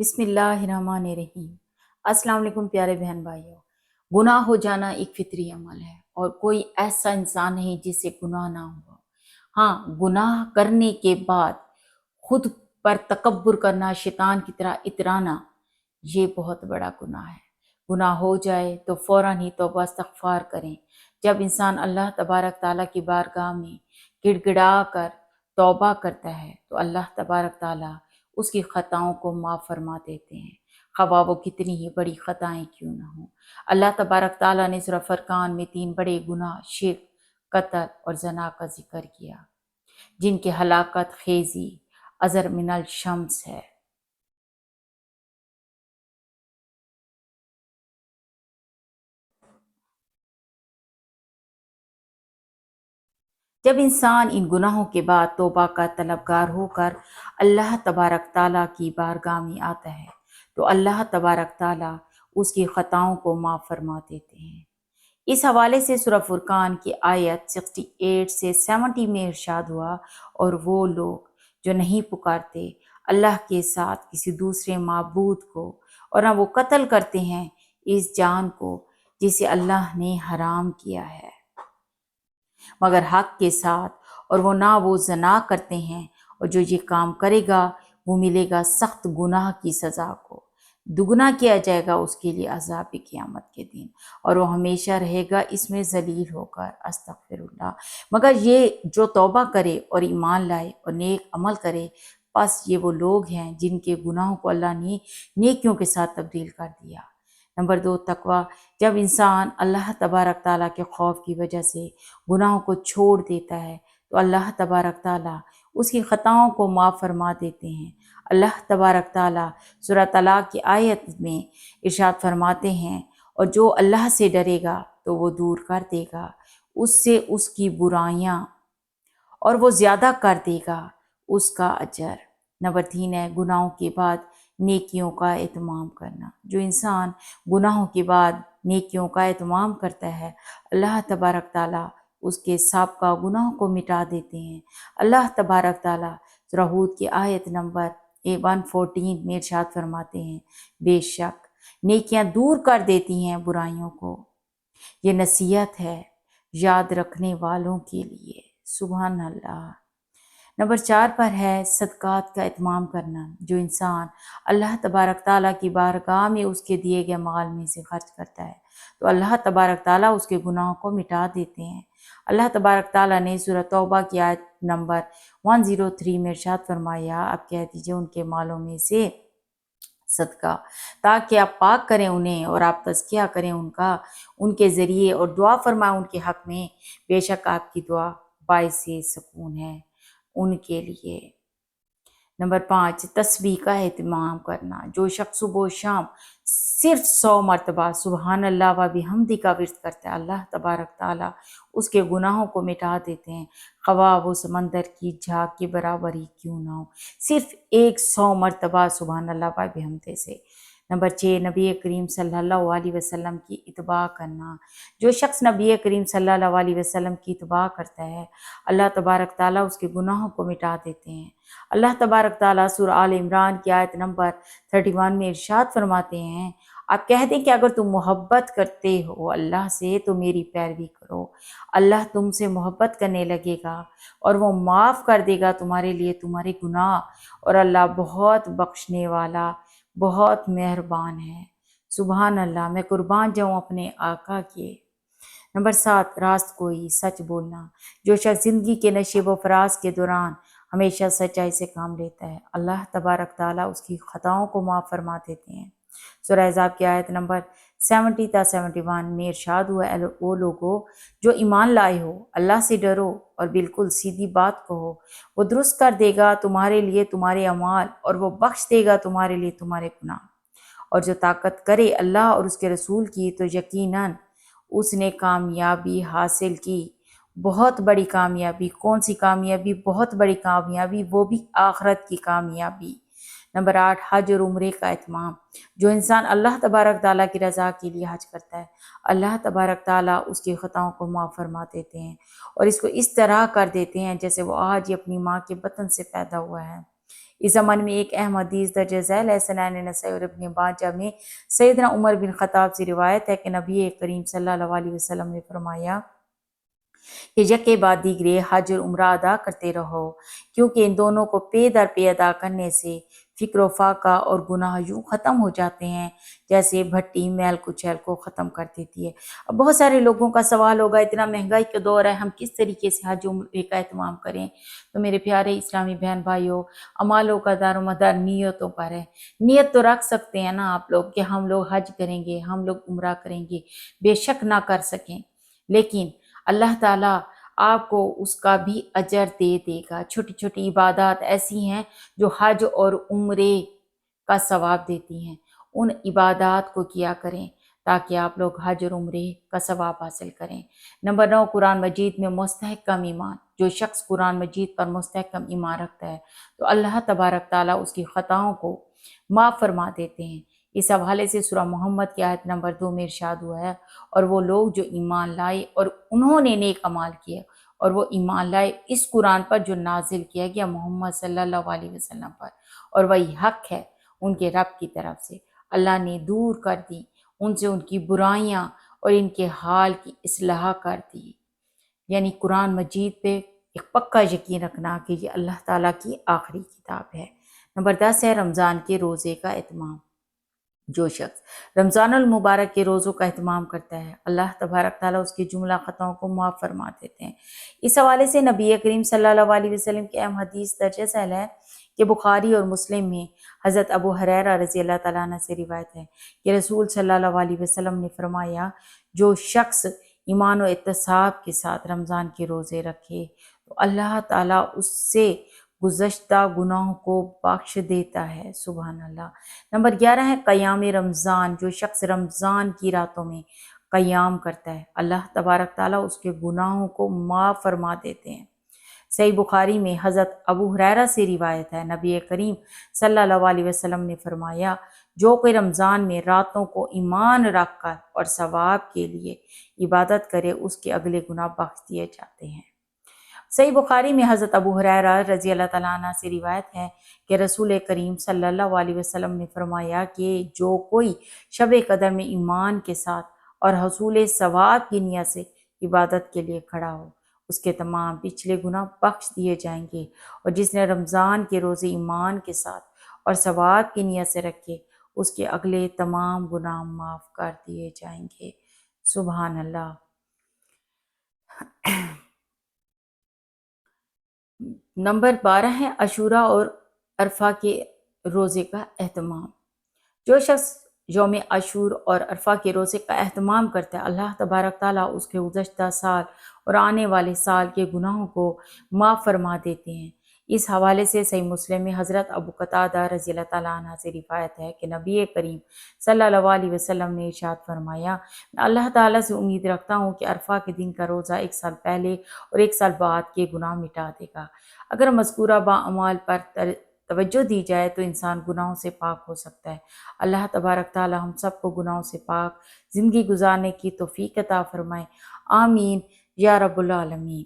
بسم اللہ الرحمن الرحیم۔ السلام علیکم پیارے بہن بھائیوں۔ گناہ ہو جانا ایک فطری عمل ہے اور کوئی ایسا انسان نہیں جس سے گناہ نہ ہو۔ ہاں، گناہ کرنے کے بعد خود پر تکبر کرنا، شیطان کی طرح اترانا، یہ بہت بڑا گناہ ہے۔ گناہ ہو جائے تو فوراً ہی توبہ استغفار کریں۔ جب انسان اللہ تبارک تعالیٰ کی بارگاہ میں گڑ گڑا کر توبہ کرتا ہے تو اللہ تبارک تعالیٰ اس کی خطاؤں کو معاف فرما دیتے ہیں، خواہ وہ کتنی ہی بڑی خطائیں کیوں نہ ہوں۔ اللہ تبارک تعالیٰ نے سورہ فرقان میں 3 بڑے گناہ شرک، قتل اور زنا کا ذکر کیا، جن کی ہلاکت خیزی ازر من الشمس ہے۔ جب انسان ان گناہوں کے بعد توبہ کا طلبگار ہو کر اللہ تبارک تعالیٰ کی بارگاہ میں آتا ہے تو اللہ تبارک تعالیٰ اس کی خطاؤں کو معاف فرما دیتے ہیں۔ اس حوالے سے سورہ فرقان کی آیت 68 سے 70 میں ارشاد ہوا، اور وہ لوگ جو نہیں پکارتے اللہ کے ساتھ کسی دوسرے معبود کو، اور نہ وہ قتل کرتے ہیں اس جان کو جسے اللہ نے حرام کیا ہے مگر حق کے ساتھ، اور وہ نہ وہ زنا کرتے ہیں، اور جو یہ کام کرے گا وہ ملے گا سخت گناہ کی سزا کو، دگنا کیا جائے گا اس کے لیے عذاب قیامت کے دن، اور وہ ہمیشہ رہے گا اس میں ذلیل ہو کر۔ استغفر اللہ۔ مگر یہ جو توبہ کرے اور ایمان لائے اور نیک عمل کرے، پس یہ وہ لوگ ہیں جن کے گناہوں کو اللہ نے نیکیوں کے ساتھ تبدیل کر دیا۔ نمبر 2، تقویٰ۔ جب انسان اللہ تبارک تعالیٰ کے خوف کی وجہ سے گناہوں کو چھوڑ دیتا ہے تو اللہ تبارک تعالیٰ اس کی خطاؤں کو معاف فرما دیتے ہیں۔ اللہ تبارک تعالیٰ سورہ طلاق کی آیت میں ارشاد فرماتے ہیں، اور جو اللہ سے ڈرے گا تو وہ دور کر دے گا اس سے اس کی برائیاں، اور وہ زیادہ کر دے گا اس کا اجر۔ نمبر 3 ہے گناہوں کے بعد نیکیوں کا اہتمام کرنا۔ جو انسان گناہوں کے بعد نیکیوں کا اہتمام کرتا ہے، اللہ تبارک تعالیٰ اس کے سابقہ گناہوں کو مٹا دیتے ہیں۔ اللہ تبارک تعالیٰ سورہ ہود کی آیت نمبر 114 میں ارشاد فرماتے ہیں، بے شک نیکیاں دور کر دیتی ہیں برائیوں کو، یہ نصیحت ہے یاد رکھنے والوں کے لیے۔ سبحان اللہ۔ نمبر 4 پر ہے صدقات کا اہتمام کرنا۔ جو انسان اللہ تبارک تعالیٰ کی بارگاہ میں اس کے دیے گئے مال میں سے خرچ کرتا ہے تو اللہ تبارک تعالیٰ اس کے گناہوں کو مٹا دیتے ہیں۔ اللہ تبارک تعالیٰ نے سورہ توبہ کی آیت نمبر 103 میں ارشاد فرمایا، اب کہہ دیجئے ان کے مالوں میں سے صدقہ، تاکہ آپ پاک کریں انہیں اور آپ تزکیہ کریں ان کا ان کے ذریعے، اور دعا فرمائیں ان کے حق میں، بے شک آپ کی دعا باعث سکون ہے ان کے لیے۔ نمبر 5، تسبیح کا اہتمام کرنا۔ جو شخص صبح و شام صرف 100 مرتبہ سبحان اللہ و بحمدہ کا ورد کرتا ہے، اللہ تبارک تعالیٰ اس کے گناہوں کو مٹا دیتے ہیں، خواہ وہ سمندر کی جھاگ کے برابر ہی کیوں نہ ہو، صرف 100 مرتبہ سبحان اللہ و بحمدہ سے۔ نمبر 6، نبی کریم صلی اللہ علیہ وسلم کی اتباع کرنا۔ جو شخص نبی کریم صلی اللہ علیہ وسلم کی اتباع کرتا ہے، اللہ تبارک تعالیٰ اس کے گناہوں کو مٹا دیتے ہیں۔ اللہ تبارک تعالیٰ سورہ آل عمران کی آیت نمبر 31 میں ارشاد فرماتے ہیں، آپ کہہ دیں کہ اگر تم محبت کرتے ہو اللہ سے تو میری پیروی کرو، اللہ تم سے محبت کرنے لگے گا اور وہ معاف کر دے گا تمہارے لیے تمہارے گناہ، اور اللہ بہت بخشنے والا بہت مہربان ہے۔ سبحان اللہ، میں قربان جاؤں اپنے آقا کے۔ نمبر 7، راست گوئی، سچ بولنا۔ جو شخص زندگی کے نشیب و فراز کے دوران ہمیشہ سچائی سے کام لیتا ہے، اللہ تبارک تعالیٰ اس کی خطاؤں کو معاف فرما دیتے ہیں۔ سورہ احزاب کی آیت نمبر 70 تا 71 میں ارشاد ہوا، او لوگو جو ایمان لائے ہو، اللہ سے ڈرو اور بالکل سیدھی بات کہو، وہ درست کر دے گا تمہارے لیے تمہارے اعمال، اور وہ بخش دے گا تمہارے لیے تمہارے گناہ۔ اور جو طاقت کرے اللہ اور اس کے رسول کی تو یقیناً اس نے کامیابی حاصل کی، بہت بڑی کامیابی۔ کون سی کامیابی؟ بہت بڑی کامیابی، وہ بھی آخرت کی کامیابی۔ نمبر 8، حج اور عمرے کا اہتمام۔ جو انسان اللہ تبارک تعالیٰ کی رضا کے لیے حج کرتا ہے، اللہ تبارک تعالیٰ اس کی خطاؤں کو معاف فرما دیتے ہیں، اور اس کو اس طرح کر دیتے ہیں جیسے وہ آج ہی اپنی ماں کے بطن سے پیدا ہوا ہے۔ اس زمانے میں ایک اہم حدیث درج ذیل ہے۔ سنن نسائی اور ابن ماجہ میں سیدنا عمر بن خطاب سے روایت ہے کہ نبی کریم صلی اللہ علیہ وسلم نے فرمایا کہ یکے بعد دیگرے حج اور عمرہ ادا کرتے رہو، کیونکہ ان دونوں کو پے در پے ادا کرنے سے فکر و فاقہ اور گناہ یوں ختم ہو جاتے ہیں جیسے بھٹی میل کچیل کو ختم کر دیتی ہے۔ اب بہت سارے لوگوں کا سوال ہوگا، اتنا مہنگائی کا دور ہے، ہم کس طریقے سے حج عمرے کا اہتمام کریں؟ تو میرے پیارے اسلامی بہن بھائیوں، اعمالوں کا دار و مدار نیتوں پر ہے۔ نیت تو رکھ سکتے ہیں نا آپ لوگ کہ ہم لوگ حج کریں گے، ہم لوگ عمرہ کریں گے، بے شک نہ کر سکیں، لیکن اللہ تعالیٰ آپ کو اس کا بھی اجر دے دے گا۔ چھوٹی چھوٹی عبادات ایسی ہیں جو حج اور عمرے کا ثواب دیتی ہیں، ان عبادات کو کیا کریں تاکہ آپ لوگ حج اور عمرے کا ثواب حاصل کریں۔ نمبر 9، قرآن مجید میں مستحکم ایمان۔ جو شخص قرآن مجید پر مستحکم ایمان رکھتا ہے تو اللہ تبارک تعالیٰ اس کی خطاؤں کو معاف فرما دیتے ہیں۔ اس حوالے سے سورہ محمد کی آیت نمبر 2 میں ارشاد ہوا ہے، اور وہ لوگ جو ایمان لائے اور انہوں نے نیک اعمال کیے اور وہ ایمان لائے اس قرآن پر جو نازل کیا گیا محمد صلی اللہ علیہ وسلم پر، اور وہی حق ہے ان کے رب کی طرف سے، اللہ نے دور کر دی ان سے ان کی برائیاں اور ان کے حال کی اصلاح کر دی۔ یعنی قرآن مجید پہ ایک پکا یقین رکھنا کہ یہ اللہ تعالیٰ کی آخری کتاب ہے۔ نمبر 10 ہے رمضان کے روزے کا اہتمام۔ جو شخص رمضان المبارک کے روزوں کا اہتمام کرتا ہے اللہ تبارک تعالیٰ اس کی جملہ خطاؤں کو معاف فرما دیتے ہیں۔ اس حوالے سے نبی کریم صلی اللہ علیہ وسلم کی اہم حدیث درج ذیل ہے کہ بخاری اور مسلم میں حضرت ابو ہریرہ رضی اللہ تعالیٰ عنہ سے روایت ہے کہ رسول صلی اللہ علیہ وسلم نے فرمایا، جو شخص ایمان و احتساب کے ساتھ رمضان کے روزے رکھے تو اللہ تعالیٰ اس سے گزشتہ گناہوں کو بخش دیتا ہے۔ سبحان اللہ۔ نمبر 11 ہے قیام رمضان۔ جو شخص رمضان کی راتوں میں قیام کرتا ہے اللہ تبارک تعالیٰ اس کے گناہوں کو معاف فرما دیتے ہیں۔ صحیح بخاری میں حضرت ابو ہریرہ سے روایت ہے، نبی کریم صلی اللہ علیہ وسلم نے فرمایا، جو کوئی رمضان میں راتوں کو ایمان رکھ کر اور ثواب کے لیے عبادت کرے اس کے اگلے گناہ بخش دیے جاتے ہیں۔ صحیح بخاری میں حضرت ابو ہریرہ رضی اللہ تعالیٰ عنہ سے روایت ہے کہ رسول کریم صلی اللہ علیہ وسلم نے فرمایا کہ جو کوئی شب قدر میں ایمان کے ساتھ اور حصول ثواب کی نیت سے عبادت کے لیے کھڑا ہو اس کے تمام پچھلے گناہ بخش دیے جائیں گے، اور جس نے رمضان کے روزے ایمان کے ساتھ اور ثواب کی نیت سے رکھے اس کے اگلے تمام گناہ معاف کر دیے جائیں گے۔ سبحان اللہ۔ نمبر 12 ہے عاشوراء اور عرفہ کے روزے کا اہتمام۔ جو شخص یوم عاشور اور عرفہ کے روزے کا اہتمام کرتا ہے اللہ تبارک تعالیٰ اس کے گزشتہ سال اور آنے والے سال کے گناہوں کو معاف فرما دیتے ہیں۔ اس حوالے سے صحیح مسلم میں حضرت ابو قتادہ رضی اللہ تعالیٰ عنہ سے روایت ہے کہ نبی کریم صلی اللہ علیہ وسلم نے ارشاد فرمایا، میں اللہ تعالیٰ سے امید رکھتا ہوں کہ عرفہ کے دن کا روزہ 1 سال پہلے اور 1 سال بعد کے گناہ مٹا دے گا۔ اگر مذکورہ باعمال پر توجہ دی جائے تو انسان گناہوں سے پاک ہو سکتا ہے۔ اللہ تبارک تعالیٰ ہم سب کو گناہوں سے پاک زندگی گزارنے کی توفیق عطا فرمائے، آمین یا رب العالمین۔